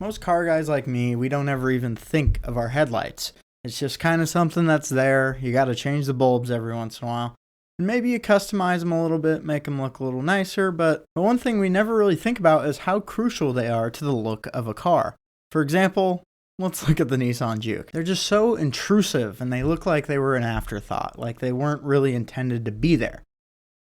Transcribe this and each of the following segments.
Most car guys like me, we don't ever even think of our headlights. It's just kind of something that's there. You got to change the bulbs every once in a while. And maybe you customize them a little bit, make them look a little nicer, but the one thing we never really think about is how crucial they are to the look of a car. For example, let's look at the Nissan Juke. They're just so intrusive and they look like they were an afterthought, like they weren't really intended to be there.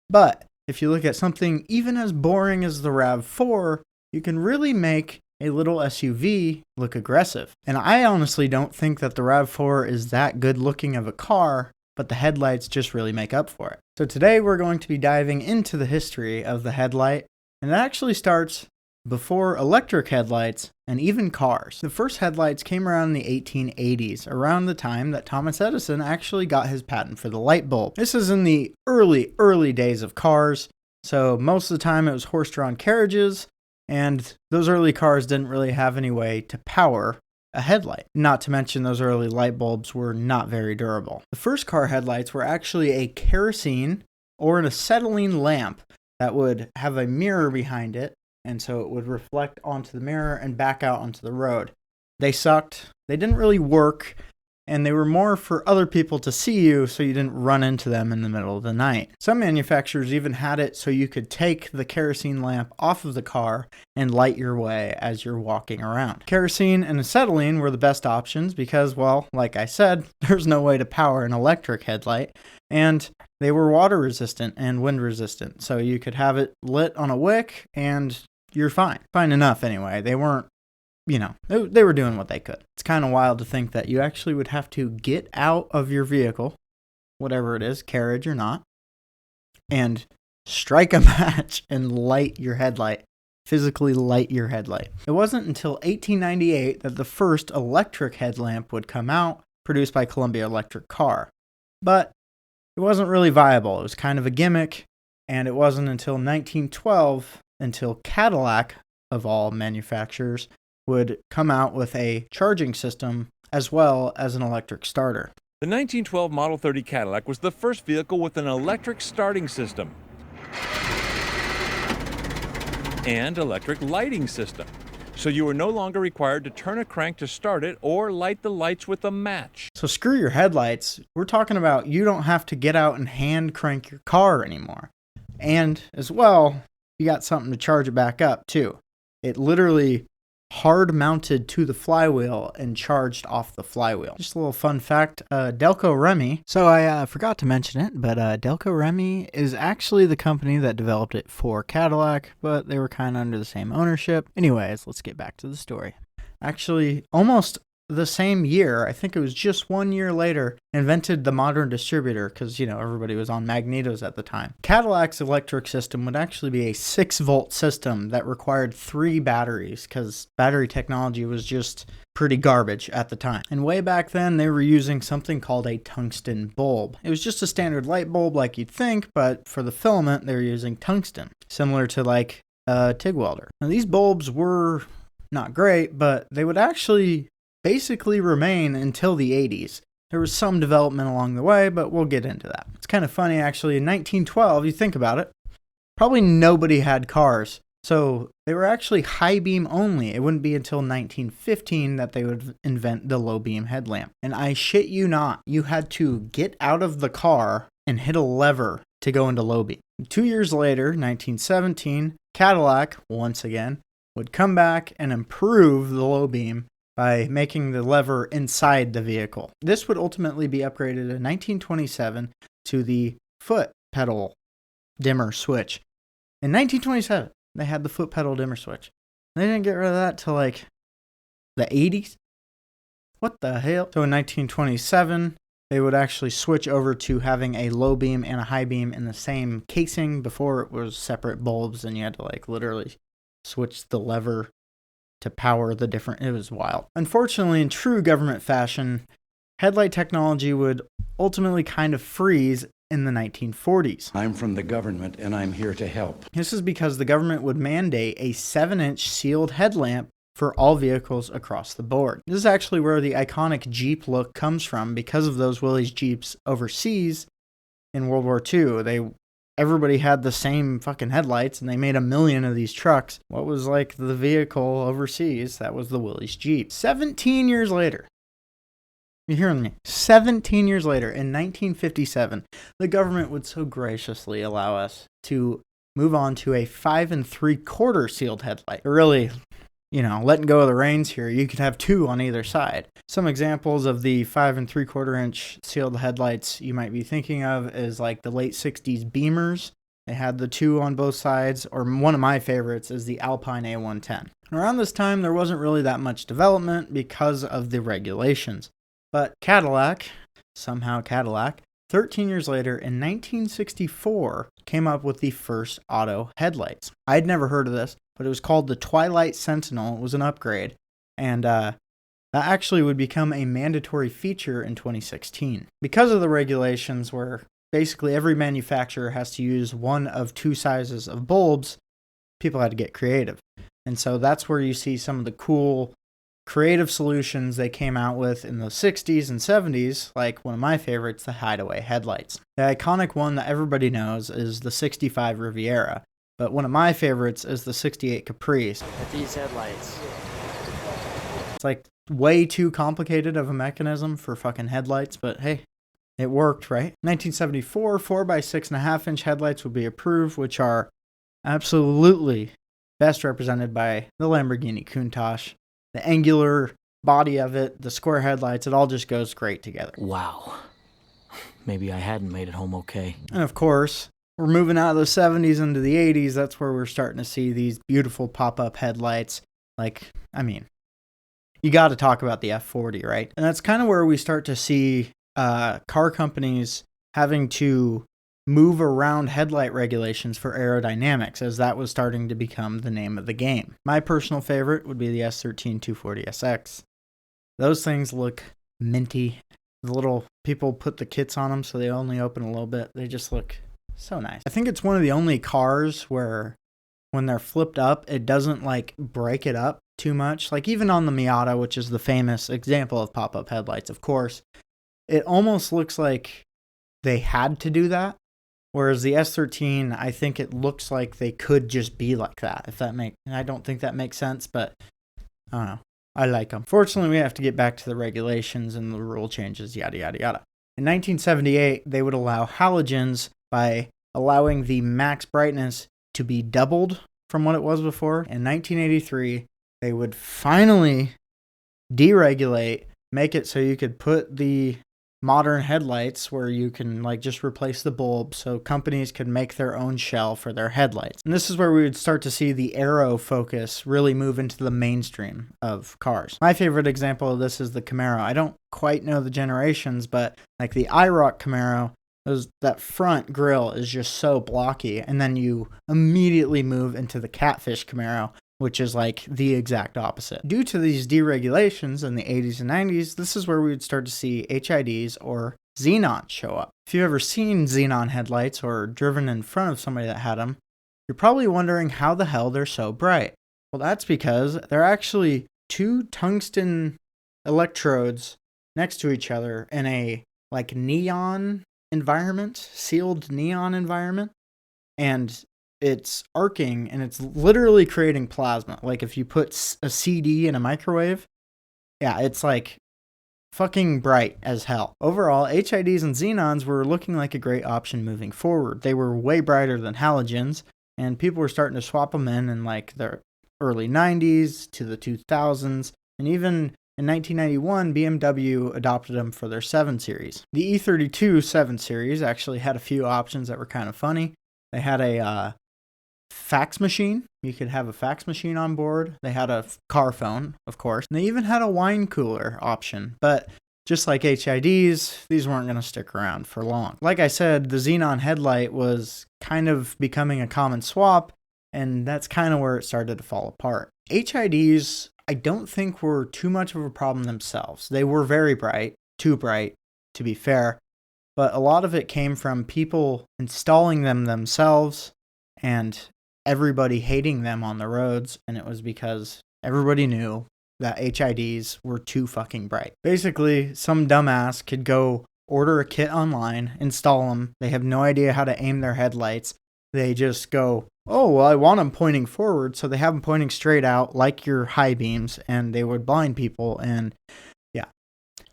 But if you look at something even as boring as the RAV4, you can really make a little SUV look aggressive. And I honestly don't think that the RAV4 is that good looking of a car, but the headlights just really make up for it. So today we're going to be diving into the history of the headlight, and it actually starts before electric headlights and even cars. The first headlights came around in the 1880s, around the time that Thomas Edison actually got his patent for the light bulb. This is in the early days of cars, so most of the time it was horse-drawn carriages, and those early cars didn't really have any way to power a headlight. Not to mention those early light bulbs were not very durable. The first car headlights were actually a kerosene or an acetylene lamp that would have a mirror behind it, and so it would reflect onto the mirror and back out onto the road. They sucked. They didn't really work, and they were more for other people to see you so you didn't run into them in the middle of the night. Some manufacturers even had it so you could take the kerosene lamp off of the car and light your way as you're walking around. Kerosene and acetylene were the best options because, well, like I said, there's no way to power an electric headlight, and they were water resistant and wind resistant, so you could have it lit on a wick and you're fine. Fine enough anyway. They weren't, they were doing what they could. It's kind of wild to think that you actually would have to get out of your vehicle, whatever it is, carriage or not, and strike a match and light your headlight, physically light your headlight. It wasn't until 1898 that the first electric headlamp would come out, produced by Columbia Electric Car. But it wasn't really viable. It was kind of a gimmick, and it wasn't until 1912 until Cadillac, of all manufacturers, would come out with a charging system as well as an electric starter. The 1912 Model 30 Cadillac was the first vehicle with an electric starting system and electric lighting system. So you were no longer required to turn a crank to start it or light the lights with a match. So screw your headlights. We're talking about you don't have to get out and hand crank your car anymore. And as well, you got something to charge it back up too. It literally hard mounted to the flywheel and charged off the flywheel. Just a little fun fact, Delco Remy. So I forgot to mention it, but Delco Remy is actually the company that developed it for Cadillac, but they were kind of under the same ownership. Anyways, let's get back to the story. Actually, almost the same year, I think it was just 1 year later, invented the modern distributor because, everybody was on magnetos at the time. Cadillac's electric system would actually be a 6-volt system that required 3 batteries because battery technology was just pretty garbage at the time. And way back then, they were using something called a tungsten bulb. It was just a standard light bulb like you'd think, but for the filament, they were using tungsten, similar to like a TIG welder. Now, these bulbs were not great, but they would actually basically remain until the 80s. There was some development along the way, but we'll get into that. It's kind of funny, actually. In 1912, you think about it, probably nobody had cars. So they were actually high beam only. It wouldn't be until 1915 that they would invent the low beam headlamp. And I shit you not, you had to get out of the car and hit a lever to go into low beam. 2 years later, 1917, Cadillac, once again, would come back and improve the low beam by making the lever inside the vehicle. This would ultimately be upgraded in 1927 to the foot pedal dimmer switch. In 1927, they had the foot pedal dimmer switch. They didn't get rid of that till like the 80s. What the hell? So in 1927, they would actually switch over to having a low beam and a high beam in the same casing. Before it was separate bulbs and you had to literally switch the lever to power the different. It was wild. Unfortunately, in true government fashion, headlight technology would ultimately kind of freeze in the 1940s. I'm from the government and I'm here to help. This is because the government would mandate a 7-inch sealed headlamp for all vehicles across the board. This is actually where the iconic Jeep look comes from because of those Willys Jeeps overseas in World War II. They everybody had the same fucking headlights and they made 1 million of these trucks. What was like the vehicle overseas? That was the Willys Jeep. 17 years later, you hearing me? 17 years later, in 1957, the government would so graciously allow us to move on to a 5 3/4 sealed headlight. Really, letting go of the reins here. You could have 2 on either side. Some examples of the 5 3/4 inch sealed headlights you might be thinking of is like the late 60s Beamers. They had the 2 on both sides, or one of my favorites is the Alpine A110. Around this time, there wasn't really that much development because of the regulations. But Cadillac, 13 years later in 1964, came up with the first auto headlights. I'd never heard of this, but it was called the Twilight Sentinel. It was an upgrade, and that actually would become a mandatory feature in 2016. Because of the regulations where basically every manufacturer has to use one of 2 sizes of bulbs, people had to get creative. And so that's where you see some of the cool creative solutions they came out with in the 60s and 70s, like one of my favorites, the Hideaway headlights. The iconic one that everybody knows is the 65 Riviera, but one of my favorites is the 68 Caprice. With these headlights. It's like way too complicated of a mechanism for fucking headlights, but hey, it worked, right? 1974, 4x6.5 inch headlights would be approved, which are absolutely best represented by the Lamborghini Countach. The angular body of it, the square headlights, it all just goes great together. Wow. Maybe I hadn't made it home okay. And of course, we're moving out of the 70s into the 80s. That's where we're starting to see these beautiful pop-up headlights. You got to talk about the F40, right? And that's kind of where we start to see car companies having to move around headlight regulations for aerodynamics, as that was starting to become the name of the game. My personal favorite would be the S13 240SX. Those things look minty. The little people put the kits on them so they only open a little bit. They just look so nice. I think it's one of the only cars where when they're flipped up, it doesn't break it up too much. Like even on the Miata, which is the famous example of pop-up headlights, of course, it almost looks like they had to do that. Whereas the S13, I think it looks like they could just be like that. I don't think that makes sense, but I don't know. I like them. Fortunately, we have to get back to the regulations and the rule changes, yada, yada, yada. In 1978, they would allow halogens by allowing the max brightness to be doubled from what it was before. In 1983, they would finally deregulate, make it so you could put the modern headlights where you can just replace the bulb so companies could make their own shell for their headlights. And this is where we would start to see the aero focus really move into the mainstream of cars. My favorite example of this is the Camaro. I don't quite know the generations, but the IROC Camaro, that front grille is just so blocky, and then you immediately move into the Catfish Camaro, which is the exact opposite. Due to these deregulations in the 80s and 90s, this is where we would start to see HIDs or xenons show up. If you've ever seen xenon headlights or driven in front of somebody that had them, you're probably wondering how the hell they're so bright. Well, that's because they're actually 2 tungsten electrodes next to each other in a neon environment, sealed neon environment, and it's arcing and it's literally creating plasma. If you put a CD in a microwave, yeah, it's fucking bright as hell. Overall, HIDs and xenons were looking like a great option moving forward. They were way brighter than halogens, and people were starting to swap them in the early 90s to the 2000s, and even in 1991, BMW adopted them for their 7 Series. The E32 7 Series actually had a few options that were kind of funny. They had a fax machine. You could have a fax machine on board. They had a car phone, of course. And they even had a wine cooler option. But just like HIDs, these weren't going to stick around for long. Like I said, the xenon headlight was kind of becoming a common swap, and that's kind of where it started to fall apart. HIDs, I don't think were too much of a problem themselves. They were very bright, too bright, to be fair. But a lot of it came from people installing them themselves and everybody hating them on the roads, and it was because everybody knew that HIDs were too fucking bright. Basically, some dumbass could go order a kit online, install them. They have no idea how to aim their headlights. They just go, oh, well, I want them pointing forward. So they have them pointing straight out like your high beams, and they would blind people. And yeah,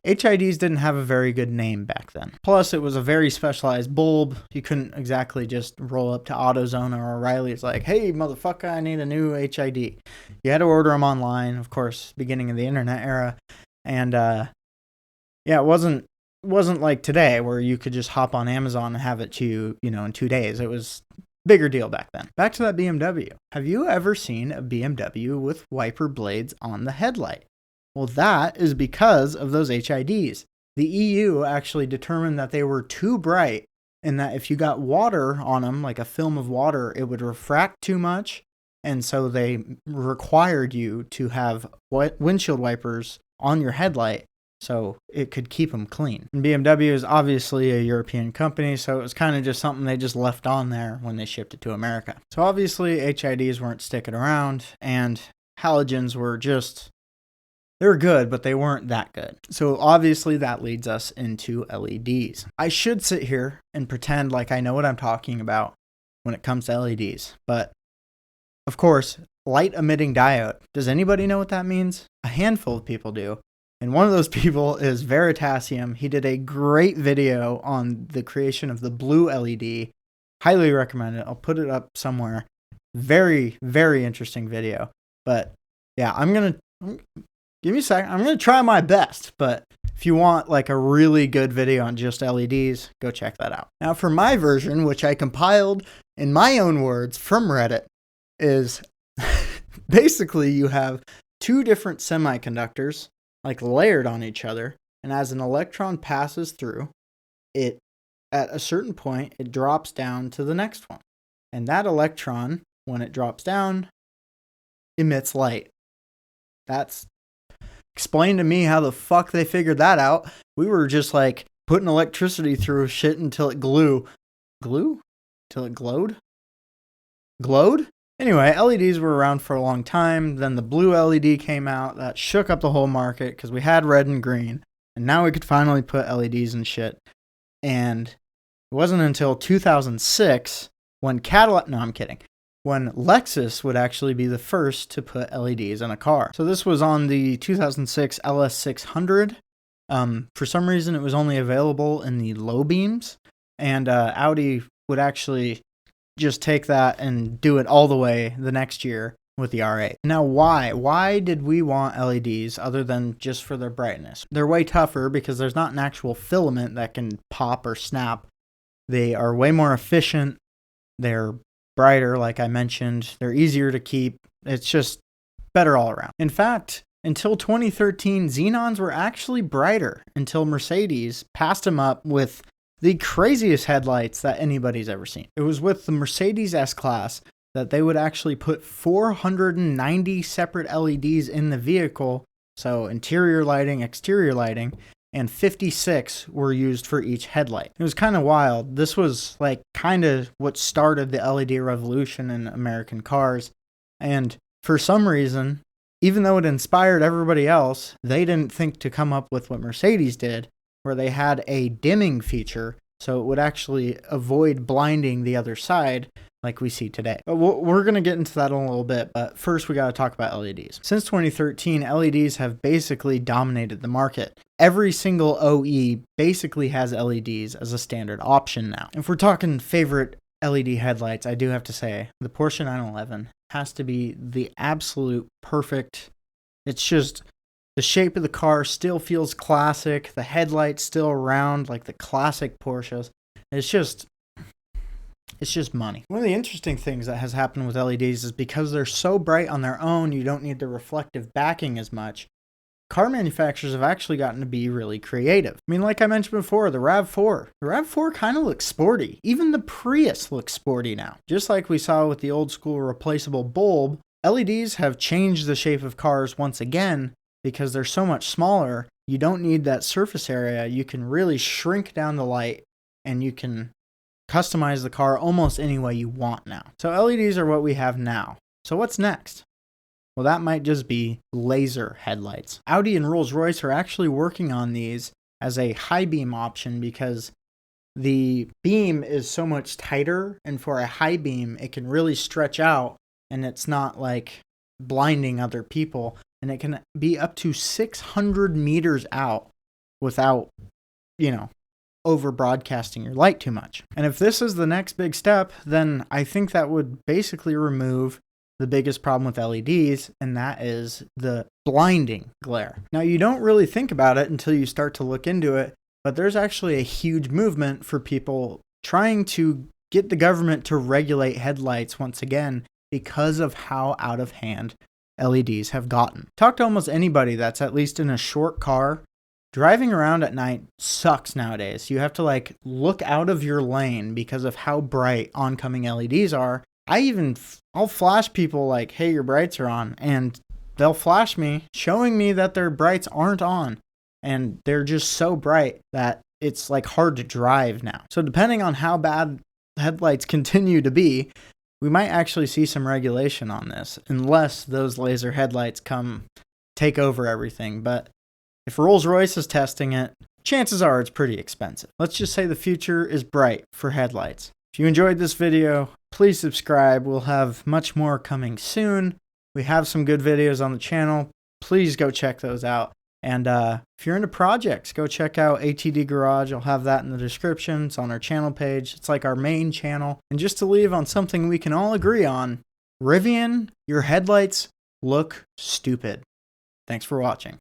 HIDs didn't have a very good name back then. Plus, it was a very specialized bulb. You couldn't exactly just roll up to AutoZone or O'Reilly's like, hey, motherfucker, I need a new HID. You had to order them online, of course, beginning of the internet era. And yeah, it wasn't like today where you could just hop on Amazon and have it to you, in 2 days. It was a bigger deal back then. Back to that BMW. Have you ever seen a BMW with wiper blades on the headlight? Well, that is because of those HIDs. The EU actually determined that they were too bright and that if you got water on them, like a film of water, it would refract too much. And so they required you to have windshield wipers on your headlight so it could keep them clean. And BMW is obviously a European company, so it was kind of just something they just left on there when they shipped it to America. So obviously HIDs weren't sticking around, and halogens were just... they were good, but they weren't that good. So obviously that leads us into LEDs. I should sit here and pretend like I know what I'm talking about when it comes to LEDs. But of course, light emitting diode. Does anybody know what that means? A handful of people do. And one of those people is Veritasium. He did a great video on the creation of the blue LED. Highly recommend it. I'll put it up somewhere. Very, very interesting video. But yeah, give me a second. I'm going to try my best, but if you want like a really good video on just LEDs, go check that out. Now for my version, which I compiled in my own words from Reddit, is basically you have two different semiconductors like layered on each other, and as an electron passes through, it at a certain point, it drops down to the next one. And that electron, when it drops down, emits light. That's... explain to me how the fuck they figured that out. We were just like putting electricity through shit until it till it glowed? Anyway, LEDs were around for a long time. Then the blue LED came out. That shook up the whole market because we had red and green. And now we could finally put LEDs and shit. And it wasn't until 2006 when when Lexus would actually be the first to put LEDs in a car. So this was on the 2006 LS600. For some reason, it was only available in the low beams, and Audi would actually just take that and do it all the way the next year with the R8. Now, why? Why did we want LEDs other than just for their brightness? They're way tougher because there's not an actual filament that can pop or snap. They are way more efficient. They're brighter, like I mentioned. They're easier to keep. It's just better all around. In fact, until 2013, xenons were actually brighter until Mercedes passed them up with the craziest headlights that anybody's ever seen. It was with the Mercedes S-Class that they would actually put 490 separate LEDs in the vehicle, so interior lighting, exterior lighting, and 56 were used for each headlight. It was kind of wild. This was like kind of what started the LED revolution in American cars. And for some reason, even though it inspired everybody else, they didn't think to come up with what Mercedes did, where they had a dimming feature so it would actually avoid blinding the other side like we see today. But we're going to get into that in a little bit, but first we got to talk about LEDs. Since 2013, LEDs have basically dominated the market. Every single OE basically has LEDs as a standard option now. If we're talking favorite LED headlights, I do have to say the Porsche 911 has to be the absolute perfect. It's just the shape of the car still feels classic. The headlights still round like the classic Porsches. It's just money. One of the interesting things that has happened with LEDs is because they're so bright on their own, you don't need the reflective backing as much. Car manufacturers have actually gotten to be really creative. I mean, like I mentioned before, the RAV4. The RAV4 kind of looks sporty. Even the Prius looks sporty now. Just like we saw with the old school replaceable bulb, LEDs have changed the shape of cars once again because they're so much smaller. You don't need that surface area. You can really shrink down the light and you can customize the car almost any way you want now. So LEDs are what we have now. So what's next? Well, that might just be laser headlights. Audi and Rolls-Royce are actually working on these as a high beam option because the beam is so much tighter, and for a high beam, it can really stretch out, and it's not like blinding other people, and it can be up to 600 meters out without, over broadcasting your light too much. And if this is the next big step, then I think that would basically remove the biggest problem with LEDs, and that is the blinding glare. Now, you don't really think about it until you start to look into it, but there's actually a huge movement for people trying to get the government to regulate headlights once again because of how out of hand LEDs have gotten. Talk to almost anybody that's at least in a short car. Driving around at night sucks nowadays. You have to look out of your lane because of how bright oncoming LEDs are. I'll flash people hey, your brights are on, and they'll flash me, showing me that their brights aren't on, and they're just so bright that it's hard to drive now. So depending on how bad headlights continue to be, we might actually see some regulation on this, unless those laser headlights take over everything. But if Rolls-Royce is testing it, chances are it's pretty expensive. Let's just say the future is bright for headlights. If you enjoyed this video, please subscribe. We'll have much more coming soon. We have some good videos on the channel. Please go check those out. And if you're into projects, go check out ATD Garage. I'll have that in the description. It's on our channel page. It's our main channel. And just to leave on something we can all agree on, Rivian, your headlights look stupid. Thanks for watching.